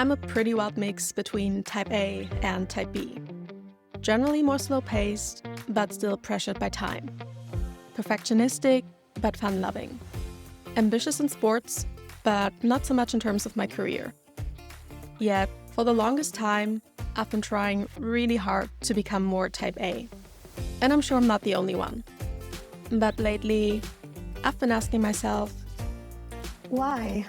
I'm a pretty wild mix between type A and type B. Generally more slow-paced, but still pressured by time. Perfectionistic, but fun-loving. Ambitious in sports, but not so much in terms of my career. Yet, for the longest time, I've been trying really hard to become more type A. And I'm sure I'm not the only one. But lately, I've been asking myself, why?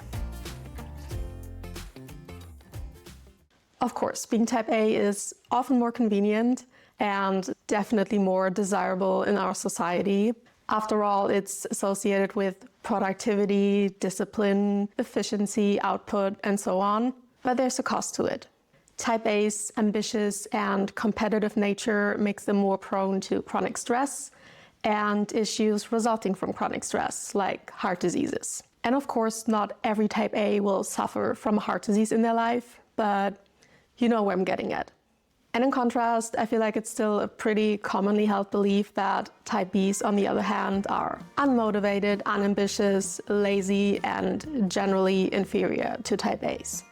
Of course, being type A is often more convenient and definitely more desirable in our society. After all, it's associated with productivity, discipline, efficiency, output, and so on. But there's a cost to it. Type A's ambitious and competitive nature makes them more prone to chronic stress and issues resulting from chronic stress, like heart diseases. And of course, not every type A will suffer from a heart disease in their life, but you know where I'm getting at. And in contrast, I feel like it's still a pretty commonly held belief that type Bs, on the other hand, are unmotivated, unambitious, lazy, and generally inferior to type As.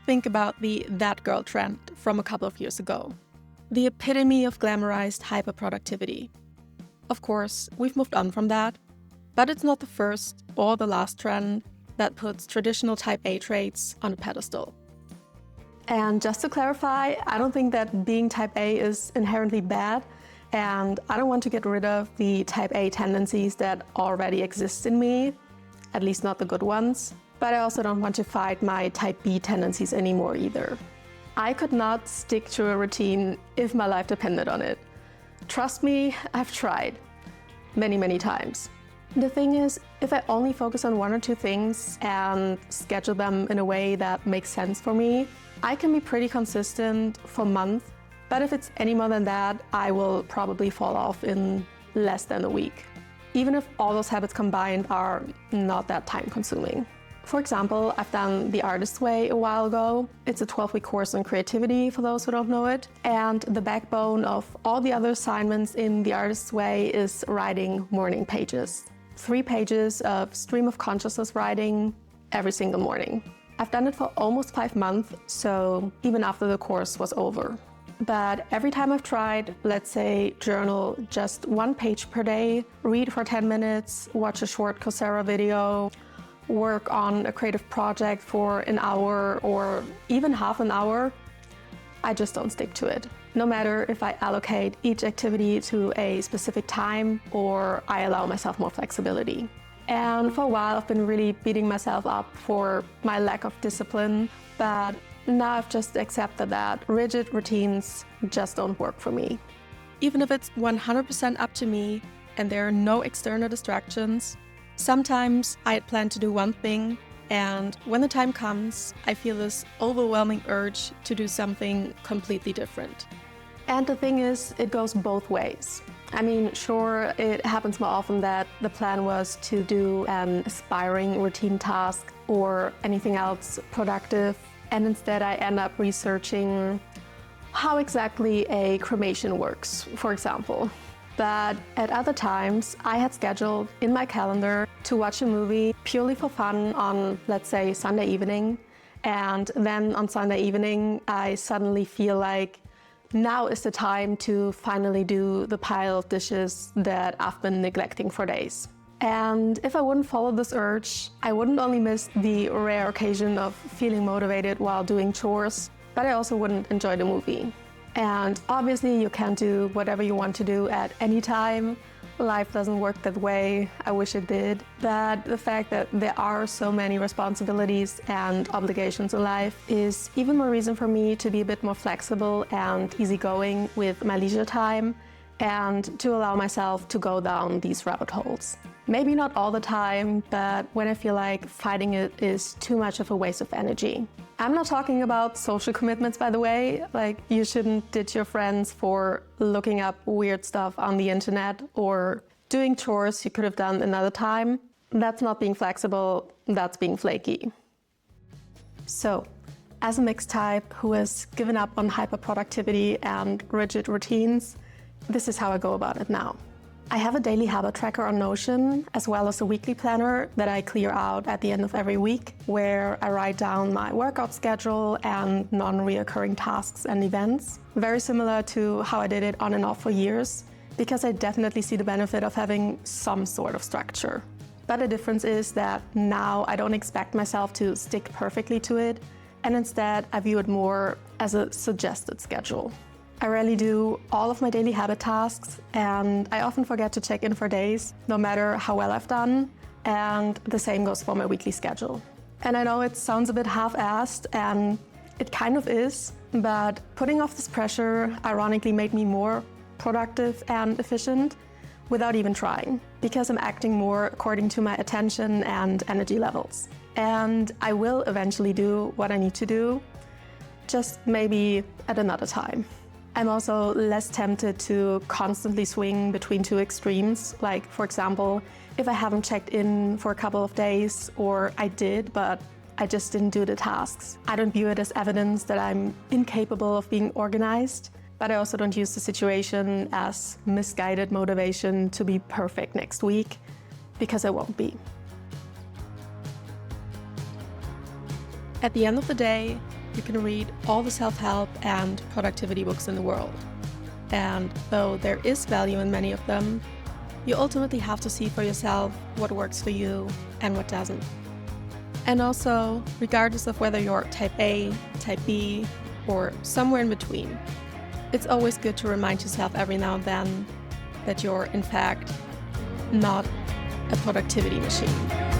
Think about the that girl trend from a couple of years ago. The epitome of glamorized hyperproductivity. Of course, we've moved on from that, but it's not the first or the last trend that puts traditional type A traits on a pedestal. And just to clarify, I don't think that being type A is inherently bad, and I don't want to get rid of the type A tendencies that already exist in me, at least not the good ones. But I also don't want to fight my type B tendencies anymore either. I could not stick to a routine if my life depended on it. Trust me, I've tried many, many times. The thing is, if I only focus on one or two things and schedule them in a way that makes sense for me, I can be pretty consistent for months, but if it's any more than that, I will probably fall off in less than a week, even if all those habits combined are not that time-consuming. For example, I've done The Artist's Way a while ago. It's a 12-week course on creativity, for those who don't know it. And the backbone of all the other assignments in The Artist's Way is writing morning pages. 3 pages of stream of consciousness writing every single morning. I've done it for almost 5 months, so even after the course was over. But every time I've tried, let's say, journal just 1 page per day, read for 10 minutes, watch a short Coursera video, work on a creative project for an hour or even half an hour, I just don't stick to it. No matter if I allocate each activity to a specific time or I allow myself more flexibility. And for a while I've been really beating myself up for my lack of discipline, but now I've just accepted that rigid routines just don't work for me. Even if it's 100% up to me and there are no external distractions, sometimes I had planned to do one thing, and when the time comes, I feel this overwhelming urge to do something completely different. And the thing is, it goes both ways. I mean, sure, it happens more often that the plan was to do an aspiring routine task or anything else productive, and instead I end up researching how exactly a cremation works, for example. But at other times, I had scheduled in my calendar to watch a movie purely for fun on, let's say, Sunday evening. And then on Sunday evening, I suddenly feel like now is the time to finally do the pile of dishes that I've been neglecting for days. And if I wouldn't follow this urge, I wouldn't only miss the rare occasion of feeling motivated while doing chores, but I also wouldn't enjoy the movie. And obviously you can't do whatever you want to do at any time. Life doesn't work that way. I wish it did. But the fact that there are so many responsibilities and obligations in life is even more reason for me to be a bit more flexible and easygoing with my leisure time and to allow myself to go down these rabbit holes. Maybe not all the time, but when I feel like fighting it is too much of a waste of energy. I'm not talking about social commitments, by the way. Like, you shouldn't ditch your friends for looking up weird stuff on the internet or doing chores you could have done another time. That's not being flexible, that's being flaky. So, as a mixed type who has given up on hyperproductivity and rigid routines, this is how I go about it now. I have a daily habit tracker on Notion, as well as a weekly planner that I clear out at the end of every week, where I write down my workout schedule and non-reoccurring tasks and events. Very similar to how I did it on and off for years, because I definitely see the benefit of having some sort of structure. But the difference is that now I don't expect myself to stick perfectly to it, and instead I view it more as a suggested schedule. I rarely do all of my daily habit tasks, and I often forget to check in for days, no matter how well I've done, and the same goes for my weekly schedule. And I know it sounds a bit half-assed, and it kind of is, but putting off this pressure ironically made me more productive and efficient without even trying, because I'm acting more according to my attention and energy levels. And I will eventually do what I need to do, just maybe at another time. I'm also less tempted to constantly swing between two extremes. Like, for example, if I haven't checked in for a couple of days, or I did, but I just didn't do the tasks. I don't view it as evidence that I'm incapable of being organized, but I also don't use the situation as misguided motivation to be perfect next week, because I won't be. At the end of the day, you can read all the self-help and productivity books in the world. And though there is value in many of them, you ultimately have to see for yourself what works for you and what doesn't. And also, regardless of whether you're type A, type B, or somewhere in between, it's always good to remind yourself every now and then that you're, in fact, not a productivity machine.